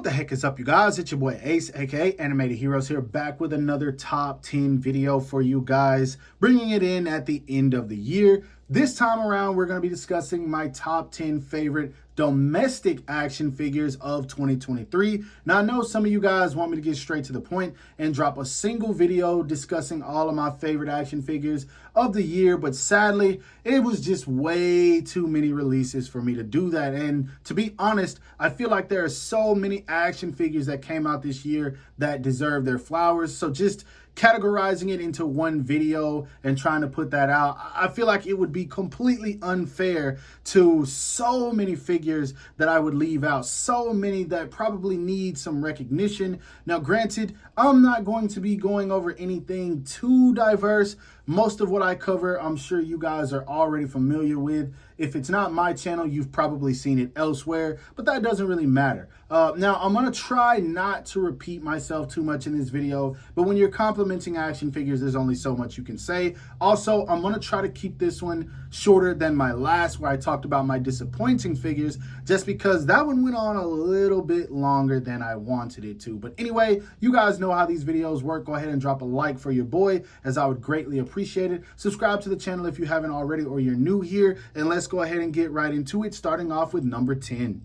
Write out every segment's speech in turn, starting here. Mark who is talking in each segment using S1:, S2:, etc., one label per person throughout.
S1: the heck is up, you guys? It's your boy Ace, aka Animated Heroes, here, back with another top 10 video for you guys, bringing it in at the end of the year. This time around, we're going to be discussing my top 10 favorite domestic action figures of 2023. Now, I know some of you guys want me to get straight to the point and drop a single video discussing all of my favorite action figures of the year, but sadly, it was just way too many releases for me to do that. And to be honest, I feel like there are so many action figures that came out this year that deserve their flowers. So just categorizing it into one video and trying to put that out, I feel like it would be completely unfair to so many figures that I would leave out, so many that probably need some recognition. Now, granted, I'm not going to be going over anything too diverse. Most of what I cover, I'm sure you guys are already familiar with. If it's not my channel, you've probably seen it elsewhere, but that doesn't really matter. Now, I'm going to try not to repeat myself too much in this video, but when you're complimenting action figures, there's only so much you can say. Also, I'm going to try to keep this one shorter than my last, where I talked about my disappointing figures, just because that one went on a little bit longer than I wanted it to. But anyway, you guys know how these videos work. Go ahead and drop a like for your boy, as I would greatly appreciate it. Subscribe to the channel if you haven't already or you're new here, and let's go ahead and get right into it, starting off with number 10.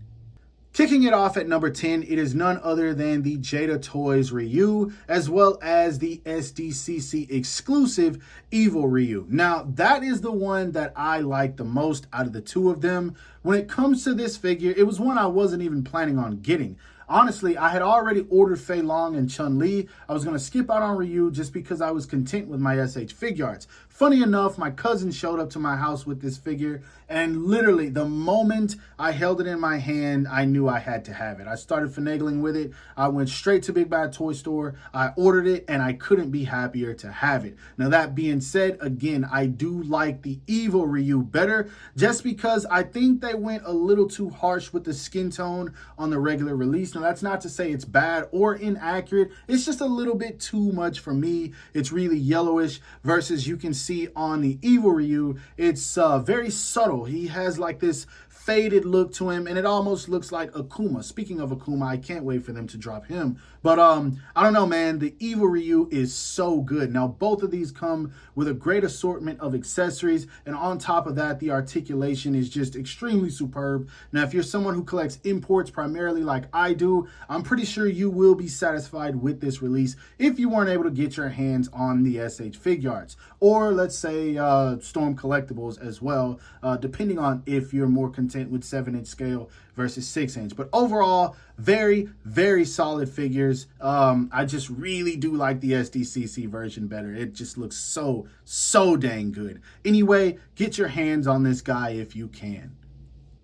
S1: Kicking it off at number 10, it is none other than the Jada Toys Ryu, as well as the SDCC exclusive Evil Ryu. Now, that is the one that I like the most out of the two of them. When it comes to this figure, it was one I wasn't even planning on getting. Honestly, I had already ordered Fei Long and Chun-Li. I was going to skip out on Ryu just because I was content with my SH Figuarts. Funny enough, my cousin showed up to my house with this figure, and literally the moment I held it in my hand, I knew I had to have it. I started finagling with it. I went straight to Big Bad Toy Store. I ordered it, and I couldn't be happier to have it. Now, that being said, again, I do like the Evil Ryu better, just because I think they went a little too harsh with the skin tone on the regular release. Now, that's not to say it's bad or inaccurate. It's just a little bit too much for me. It's really yellowish, versus you can see on the Evil Ryu, it's very subtle. He has like this faded look to him, and it almost looks like Akuma. Speaking of Akuma, I can't wait for them to drop him. But I don't know, man. The Evil Ryu is so good. Now, both of these come with a great assortment of accessories, and on top of that, the articulation is just extremely superb. Now, if you're someone who collects imports primarily like I do, I'm pretty sure you will be satisfied with this release if you weren't able to get your hands on the SH Figuarts, or let's say Storm Collectibles as well, depending on if you're more content with 7-inch scale versus 6-inch. But overall, very, very solid figures. I just really do like the SDCC version better. It just looks so dang good. Anyway, get your hands on this guy if you can.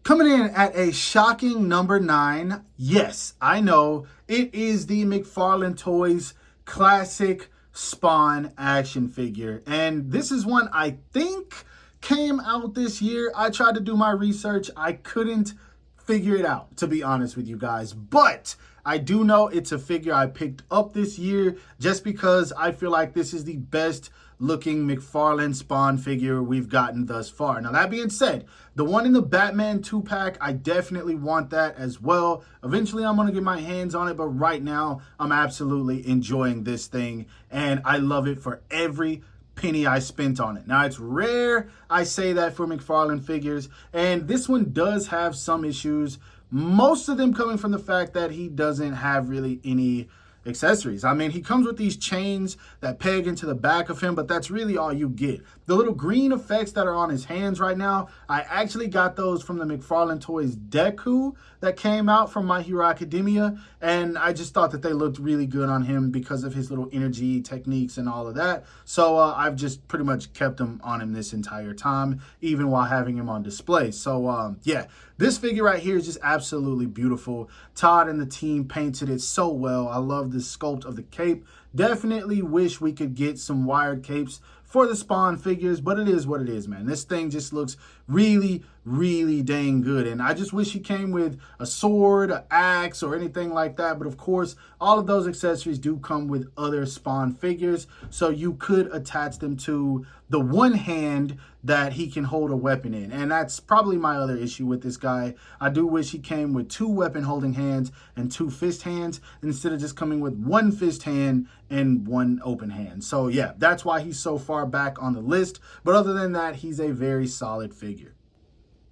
S1: Coming in at a shocking number 9, yes, I know, it is the McFarlane Toys classic Spawn action figure. And this is one I think came out this year. I tried to do my research. I couldn't figure it out, to be honest with you guys. But I do know it's a figure I picked up this year just because I feel like this is the best looking McFarlane Spawn figure we've gotten thus far. Now, that being said, the one in the Batman 2-pack, I definitely want that as well. Eventually, I'm going to get my hands on it, but right now, I'm absolutely enjoying this thing, and I love it for every penny I spent on it. Now, it's rare I say that for McFarlane figures, and this one does have some issues, most of them coming from the fact that he doesn't have really any accessories. I mean, he comes with these chains that peg into the back of him, but that's really all you get. The little green effects that are on his hands right now, I actually got those from the McFarlane Toys Deku that came out from My Hero Academia, and I just thought that they looked really good on him because of his little energy techniques and all of that. So I've just pretty much kept them on him this entire time, even while having him on display. So yeah, this figure right here is just absolutely beautiful. Todd and the team painted it so well. I love the sculpt of the cape. Definitely wish we could get some wired capes for the Spawn figures, but it is what it is, man. This thing just looks really really dang good. And I just wish he came with a sword, an axe, or anything like that. But of course, all of those accessories do come with other Spawn figures, so you could attach them to the one hand that he can hold a weapon in. And that's probably my other issue with this guy. I do wish he came with 2 weapon holding hands and 2 fist hands instead of just coming with 1 fist hand and 1 open hand. So yeah, that's why he's so far back on the list. But other than that, he's a very solid figure.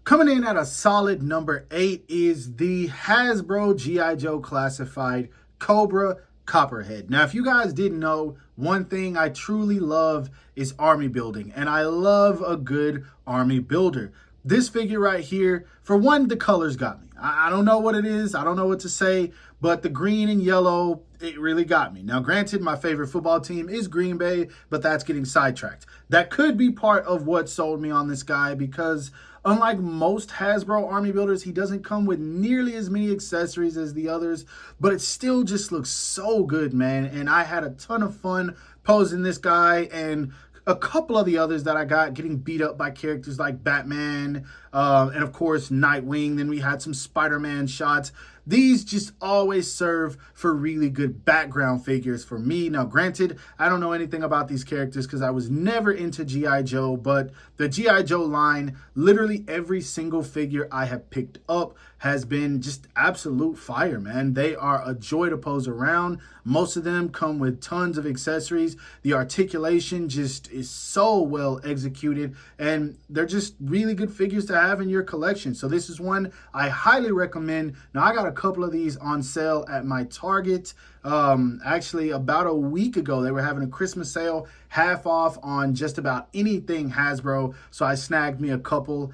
S1: Coming in at a solid number 8 is the Hasbro G.I. Joe Classified Cobra Copperhead. Now, if you guys didn't know, one thing I truly love is army building, and I love a good army builder. This figure right here, for one, the colors got me. I don't know what it is. I don't know what to say, but the green and yellow, it really got me. Now, granted, my favorite football team is Green Bay, but that's getting sidetracked. That could be part of what sold me on this guy because unlike most Hasbro army builders, he doesn't come with nearly as many accessories as the others, but it still just looks so good, man. And I had a ton of fun posing this guy and a couple of the others that I got getting beat up by characters like Batman and of course Nightwing. Then we had some Spider-Man shots. These just always serve for really good background figures for me. Now, granted, I don't know anything about these characters because I was never into G.I. Joe, but the G.I. Joe line, literally every single figure I have picked up has been just absolute fire, man. They are a joy to pose around. Most of them come with tons of accessories. The articulation just is so well executed, and they're just really good figures to have in your collection. So this is one I highly recommend. Now, I got a couple of these on sale at my Target. Actually, about a week ago, they were having a Christmas sale, half off on just about anything Hasbro. So I snagged me a couple.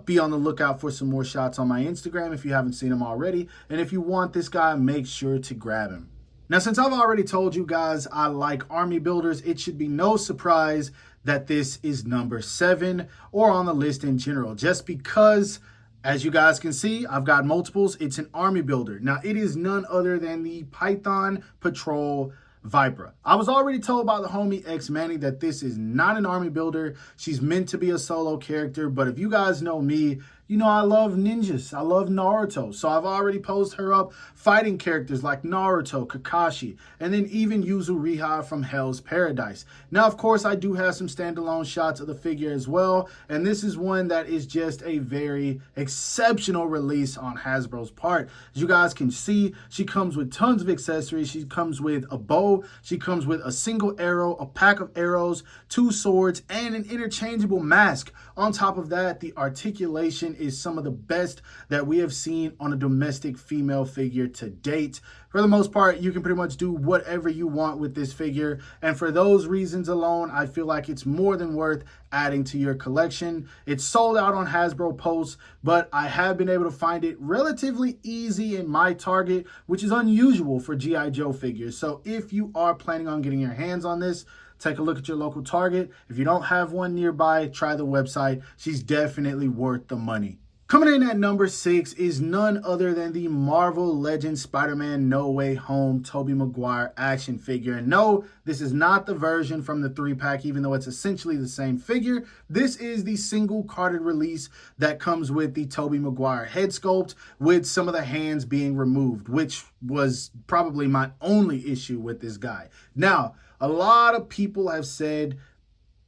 S1: Be on the lookout for some more shots on my Instagram if you haven't seen them already. And if you want this guy, make sure to grab him. Now, since I've already told you guys I like army builders, it should be no surprise that this is number 7 or on the list in general, just because, as you guys can see, I've got multiples. It's an army builder. Now, it is none other than the Python Patrol Viper. I was already told by the homie X Manny that this is not an army builder. She's meant to be a solo character, but if you guys know me, you know I love ninjas. I love Naruto. So I've already posed her up fighting characters like Naruto, Kakashi, and then even Yuzuriha from Hell's Paradise. Now, of course, I do have some standalone shots of the figure as well, and this is one that is just a very exceptional release on Hasbro's part. As you guys can see, she comes with tons of accessories. She comes with a bow. She comes with a single arrow, a pack of arrows, 2 swords, and an interchangeable mask. On top of that, the articulation is some of the best that we have seen on a domestic female figure to date. For the most part, you can pretty much do whatever you want with this figure, and for those reasons alone, I feel like it's more than worth adding to your collection. It's sold out on Hasbro Pulse, but I have been able to find it relatively easy in my Target, which is unusual for G.I. Joe figures. So if you are planning on getting your hands on this, take a look at your local Target. If you don't have one nearby, try the website. She's definitely worth the money. Coming in at number 6 is none other than the Marvel Legends Spider-Man No Way Home Tobey Maguire action figure. And no, this is not the version from the 3-pack, even though it's essentially the same figure. This is the single carded release that comes with the Tobey Maguire head sculpt, with some of the hands being removed, which was probably my only issue with this guy. Now, a lot of people have said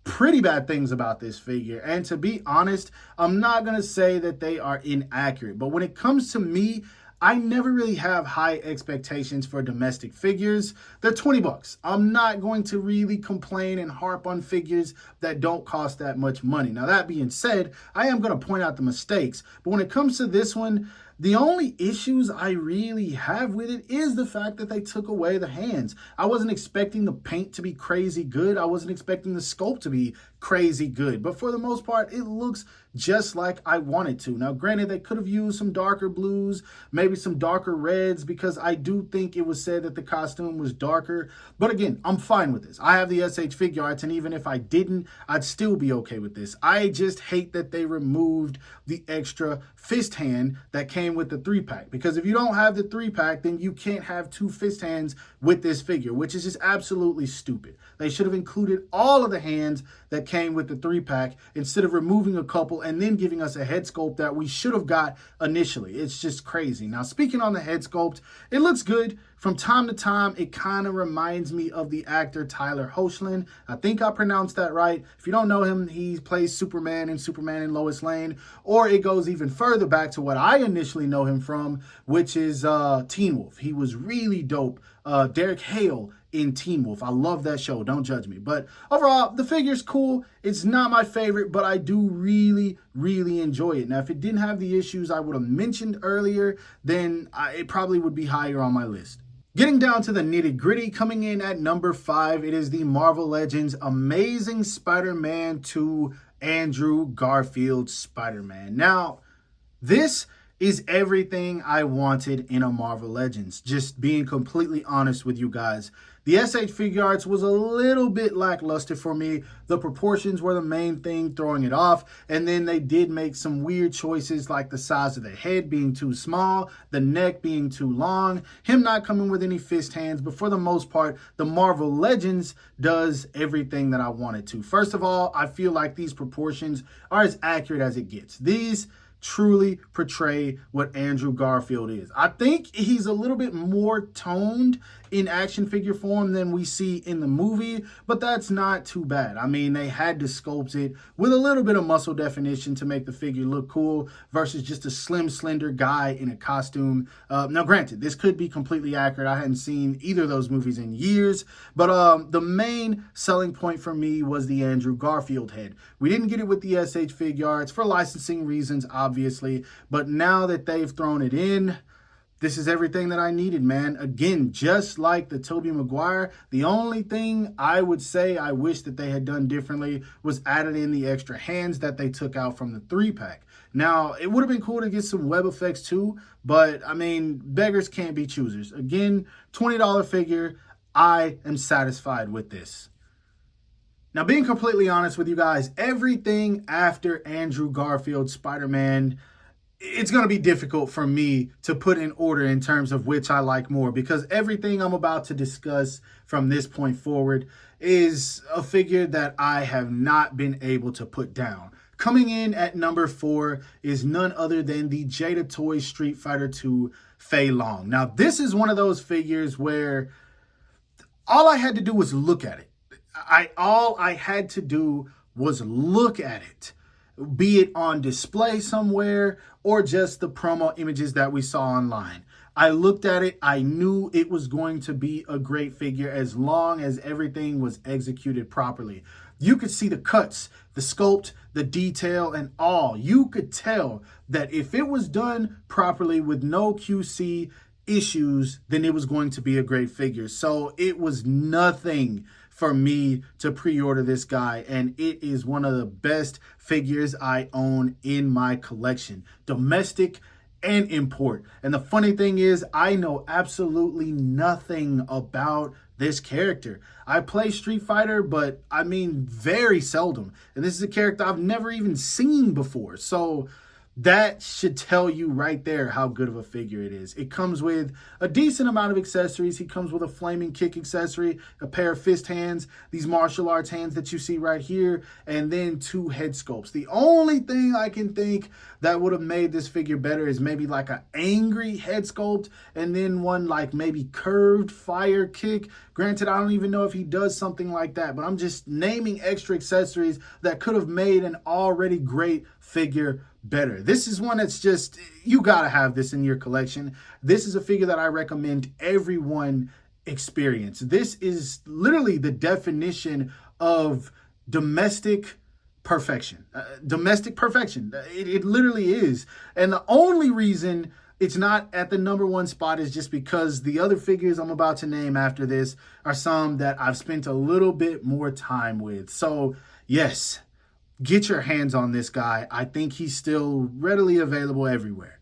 S1: pretty bad things about this figure, and to be honest, I'm not gonna say that they are inaccurate, but when it comes to me, I never really have high expectations for domestic figures. They're 20 bucks. I'm not going to really complain and harp on figures that don't cost that much money. Now, that being said, I am going to point out the mistakes, but when it comes to this one, the only issues I really have with it is the fact that they took away the hands. I wasn't expecting the paint to be crazy good. I wasn't expecting the sculpt to be crazy good. But for the most part, it looks just like I wanted to. Now, granted, they could have used some darker blues, maybe some darker reds, because I do think it was said that the costume was darker. But again, I'm fine with this. I have the SH Figure Arts, and even if I didn't, I'd still be okay with this. I just hate that they removed the extra fist hand that came with the 3-pack, because if you don't have the 3-pack, then you can't have 2 fist hands with this figure, which is just absolutely stupid. They should have included all of the hands that came with the 3-pack instead of removing a couple and then giving us a head sculpt that we should have got initially. It's just crazy. Now, speaking on the head sculpt, it looks good. From time to time, it kind of reminds me of the actor Tyler Hoechlin. I think I pronounced that right. If you don't know him, he plays Superman and Lois Lane. Or it goes even further back to what I initially know him from, which is Teen Wolf. He was really dope. Derek Hale in Teen Wolf. I love that show. Don't judge me. But overall, the figure's cool. It's not my favorite, but I do really enjoy it. Now, if it didn't have the issues I would have mentioned earlier, then it probably would be higher on my list. Getting down to the nitty-gritty, coming in at number 5, it is the Marvel Legends Amazing Spider-Man 2 Andrew Garfield Spider-Man. Now, this is everything I wanted in a Marvel Legends. Just being completely honest with you guys. The SH figure arts was a little bit lackluster for me. The proportions were the main thing throwing it off. And then they did make some weird choices like the size of the head being too small, the neck being too long, him not coming with any fist hands. But for the most part, the Marvel Legends does everything that I wanted to. First of all, I feel like these proportions are as accurate as it gets. These truly portray what Andrew Garfield is. I think he's a little bit more toned in action figure form than we see in the movie, but that's not too bad. I mean, they had to sculpt it with a little bit of muscle definition to make the figure look cool versus just a slim, slender guy in a costume. Now, granted, this could be completely accurate. I hadn't seen either of those movies in years, but the main selling point for me was the Andrew Garfield head. We didn't get it with the SH figure arts for licensing reasons, obviously, but now that they've thrown it in, this is everything that I needed, man. Again, just like the Tobey Maguire, the only thing I would say I wish that they had done differently was added in the extra hands that they took out from the 3-pack. Now, it would have been cool to get some web effects too, but I mean, beggars can't be choosers. Again, $20 figure, I am satisfied with this. Now, being completely honest with you guys, everything after Andrew Garfield Spider-Man, it's going to be difficult for me to put in order in terms of which I like more, because everything I'm about to discuss from this point forward is a figure that I have not been able to put down. Coming in at number 4 is none other than the Jada Toys Street Fighter II Fei Long. Now, this is one of those figures where all I had to do was look at it. All I had to do was look at it, be it on display somewhere or just the promo images that we saw online. I looked at it. I knew it was going to be a great figure as long as everything was executed properly. You could see the cuts, the sculpt, the detail, and all. You could tell that if it was done properly with no QC issues, then it was going to be a great figure. So it was nothing for me to pre-order this guy, and it is one of the best figures I own in my collection, domestic and import. And the funny thing is, I know absolutely nothing about this character. I play Street Fighter, but I mean very seldom, and this is a character I've never even seen before. So that should tell you right there how good of a figure it is. It comes with a decent amount of accessories. He comes with a flaming kick accessory, a pair of fist hands, these martial arts hands that you see right here, and then 2 head sculpts. The only thing I can think that would have made this figure better is maybe like an angry head sculpt and then one like maybe curved fire kick. Granted, I don't even know if he does something like that, but I'm just naming extra accessories that could have made an already great figure better. This is one that's just, you gotta have this in your collection. This is a figure that I recommend everyone experience. This is literally the definition of domestic perfection. Domestic perfection. It literally is. And the only reason it's not at the number 1 spot is just because the other figures I'm about to name after this are some that I've spent a little bit more time with. So yes, get your hands on this guy. I think he's still readily available everywhere.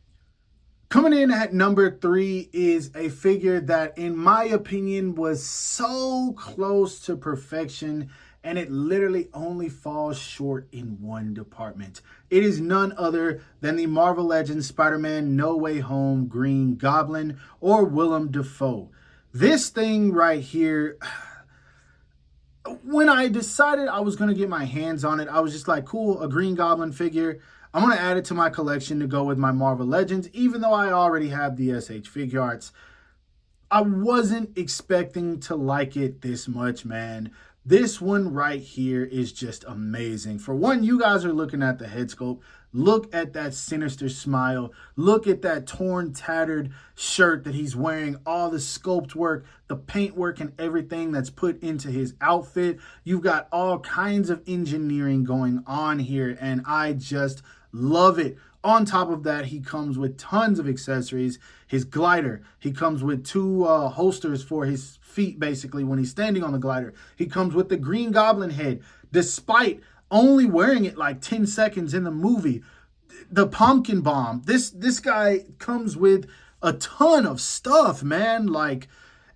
S1: Coming in at number 3 is a figure that, in my opinion, was so close to perfection, and it literally only falls short in one department. It is none other than the Marvel Legends Spider-Man No Way Home Green Goblin, or Willem Dafoe. This thing right here, When I decided I was going to get my hands on it, I was just like, cool, a Green Goblin figure. I'm going to add it to my collection to go with my Marvel Legends, even though I already have the SH Figure Arts. I wasn't expecting to like it this much, man. This one right here is just amazing. For one, you guys are looking at the head sculpt. Look at that sinister smile. Look at that torn, tattered shirt that he's wearing. All the sculpt work, the paint work, and everything that's put into his outfit. You've got all kinds of engineering going on here, and I just love it. On top of that, he comes with tons of accessories. His glider, he comes with two holsters for his feet, basically, when he's standing on the glider. He comes with the Green Goblin head, despite only wearing it like 10 seconds in the movie. The pumpkin bomb. This guy comes with a ton of stuff, man. Like,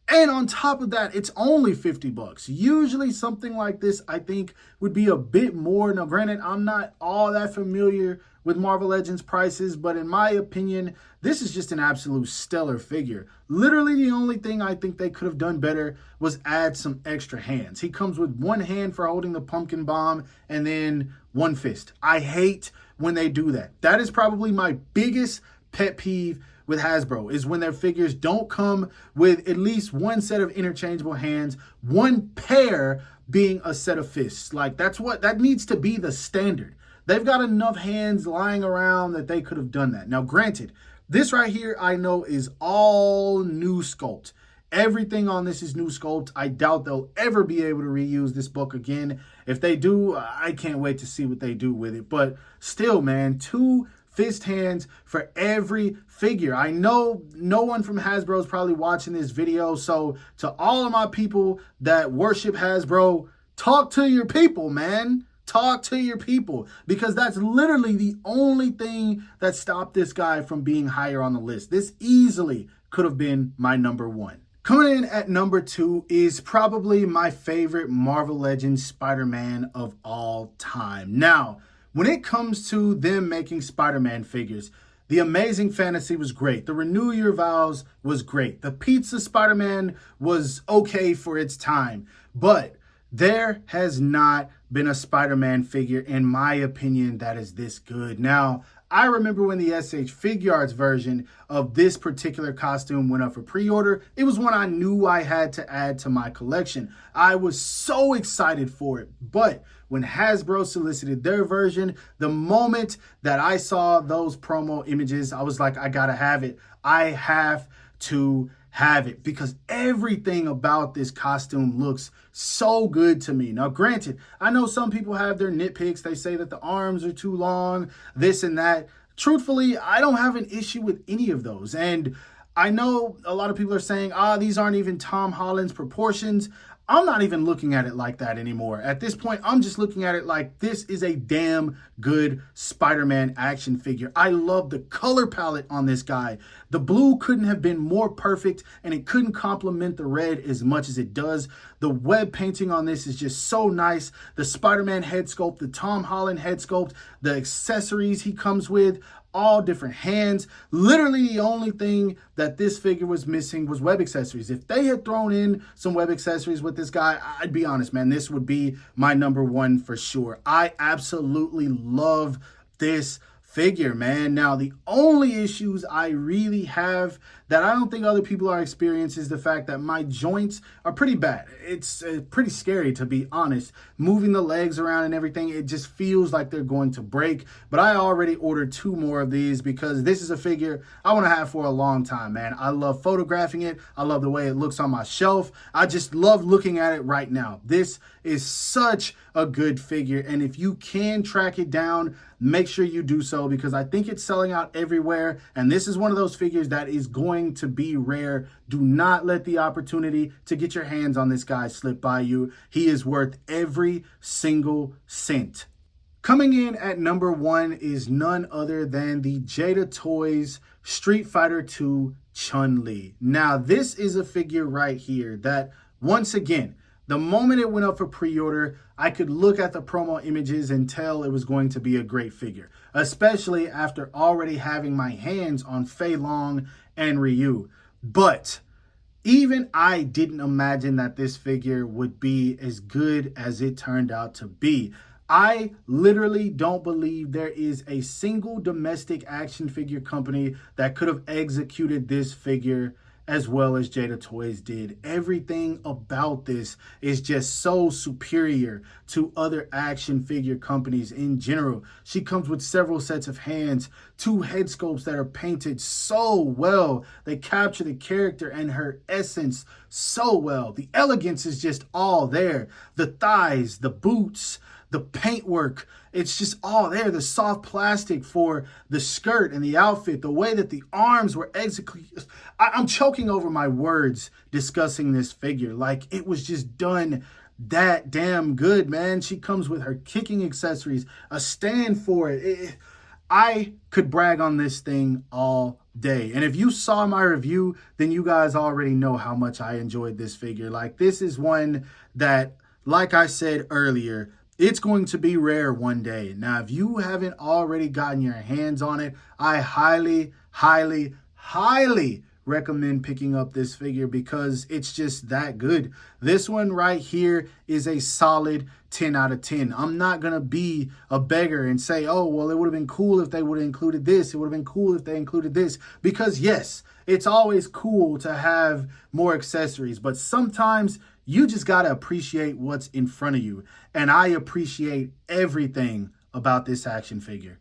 S1: and on top of that, it's only $50. Usually something like this, I think, would be a bit more. Now, granted, I'm not all that familiar with Marvel Legends prices, but in my opinion, this is just an absolute stellar figure. Literally, the only thing I think they could have done better was add some extra hands. He comes with one hand for holding the pumpkin bomb and then one fist. I hate when they do that. That is probably my biggest pet peeve with Hasbro, is when their figures don't come with at least one set of interchangeable hands, one pair being a set of fists. Like, that needs to be the standard. They've got enough hands lying around that they could have done that. Now, granted, this right here I know is all new sculpt. Everything on this is new sculpt. I doubt they'll ever be able to reuse this book again. If they do, I can't wait to see what they do with it. But still, man, 2 fist hands for every figure. I know no one from Hasbro is probably watching this video. So to all of my people that worship Hasbro, talk to your people, man. Talk to your people, because that's literally the only thing that stopped this guy from being higher on the list. This easily could have been my number 1. Coming in at number 2 is probably my favorite Marvel Legends Spider-Man of all time. Now, when it comes to them making Spider-Man figures, the Amazing Fantasy was great. The Renew Your Vows was great. The Pizza Spider-Man was okay for its time. But there has not been a Spider-Man figure, in my opinion, that is this good. Now, I remember when the SH Figure Arts version of this particular costume went up for pre-order. It was one I knew I had to add to my collection. I was so excited for it. But when Hasbro solicited their version, the moment that I saw those promo images, I was like, I gotta have it. I have to have it, because everything about this costume looks so good to me. Now, granted, I know some people have their nitpicks. They say that the arms are too long, this and that. Truthfully, I don't have an issue with any of those. And I know a lot of people are saying, these aren't even Tom Holland's proportions. I'm not even looking at it like that anymore. At this point, I'm just looking at it like this is a damn good Spider-Man action figure. I love the color palette on this guy. The blue couldn't have been more perfect, and it couldn't complement the red as much as it does. The web painting on this is just so nice. The Spider-Man head sculpt, the Tom Holland head sculpt, the accessories he comes with, all different hands. Literally the only thing that this figure was missing was web accessories. If they had thrown in some web accessories with this guy, I'd be honest, man, this would be my number 1 for sure. I absolutely love this figure, man. Now, the only issues I really have that I don't think other people are experiencing is the fact that my joints are pretty bad. It's pretty scary, to be honest. Moving the legs around and everything, it just feels like they're going to break. But I already ordered 2 more of these because this is a figure I want to have for a long time, man. I love photographing it. I love the way it looks on my shelf. I just love looking at it right now. This is such a good figure, and if you can track it down, make sure you do so, because I think it's selling out everywhere, and this is one of those figures that is going to be rare. Do not let the opportunity to get your hands on this guy slip by you. He is worth every single cent. Coming in at number 1 is none other than the Jada Toys Street Fighter II Chun-Li. Now, this is a figure right here that, once again, the moment it went up for pre-order, I could look at the promo images and tell it was going to be a great figure, especially after already having my hands on Fei Long and Ryu. But Even I didn't imagine that this figure would be as good as it turned out to be. I literally don't believe there is a single domestic action figure company that could have executed this figure as well as Jada Toys did. Everything about this is just so superior to other action figure companies in general. She comes with several sets of hands, 2 head sculpts that are painted so well. They capture the character and her essence so well. The elegance is just all there. The thighs, the boots, the paintwork, it's just all there. The soft plastic for the skirt and the outfit, the way that the arms were executed. I'm choking over my words discussing this figure. Like, it was just done that damn good, man. She comes with her kicking accessories, a stand for it. I could brag on this thing all day. And if you saw my review, then you guys already know how much I enjoyed this figure. Like, this is one that, like I said earlier, it's going to be rare one day. Now, if you haven't already gotten your hands on it, I highly, highly, highly recommend picking up this figure because it's just that good. This one right here is a solid 10 out of 10. I'm not going to be a beggar and say, oh, well, it would have been cool if they would have included this. It would have been cool if they included this. Because yes, it's always cool to have more accessories, but sometimes you just got to appreciate what's in front of you. And I appreciate everything about this action figure.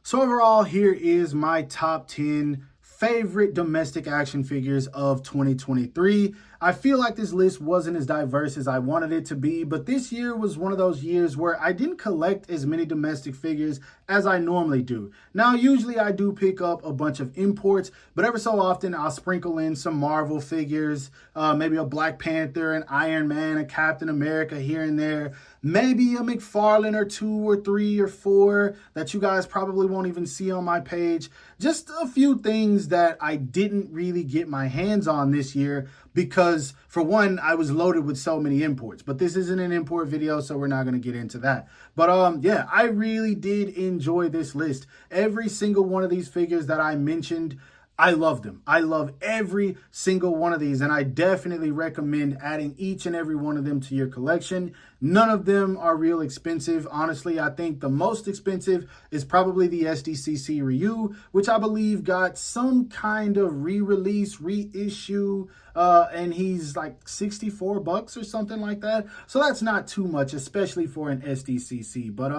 S1: So overall, here is my top 10 favorite domestic action figures of 2023. I feel like this list wasn't as diverse as I wanted it to be, but this year was one of those years where I didn't collect as many domestic figures as I normally do. Now, usually I do pick up a bunch of imports, but every so often I'll sprinkle in some Marvel figures, maybe a Black Panther, an Iron Man, a Captain America here and there, maybe a McFarlane or 2 or 3 or 4 that you guys probably won't even see on my page. Just a few things that I didn't really get my hands on this year because, for one, I was loaded with so many imports. But this isn't an import video, so we're not going to get into that. But yeah, I really did enjoy this list. Every single one of these figures that I mentioned, I love them. I love every single one of these, and I definitely recommend adding each and every one of them to your collection. None of them are real expensive. Honestly, I think the most expensive is probably the SDCC Ryu, which I believe got some kind of re-release, reissue, and he's like 64 bucks or something like that. So that's not too much, especially for an SDCC. But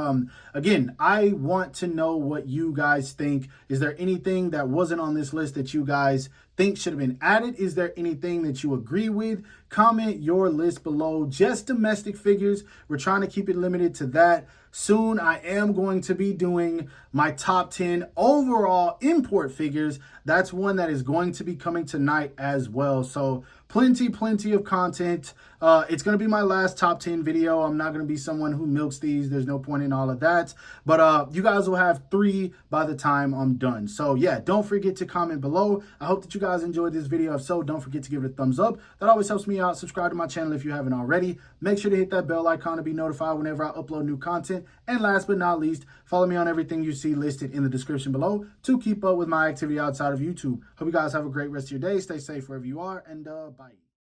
S1: again, I want to know what you guys think. Is there anything that wasn't on this list that you guys think should have been added? Is there anything that you agree with? Comment your list below. Just domestic figures. We're trying to keep it limited to that. Soon I am going to be doing my top 10 overall import figures. That's one that is going to be coming tonight as well. So plenty of content. It's going to be my last top 10 video. I'm not going to be someone who milks these. There's no point in all of that. But you guys will have 3 by the time I'm done. So yeah, don't forget to comment below. I hope that you guys enjoyed this video. If so, don't forget to give it a thumbs up. That always helps me out. Subscribe to my channel if you haven't already. Make sure to hit that bell icon to be notified whenever I upload new content. And last but not least, follow me on everything you see listed in the description below to keep up with my activity outside of YouTube. Hope you guys have a great rest of your day. Stay safe wherever you are, and bye.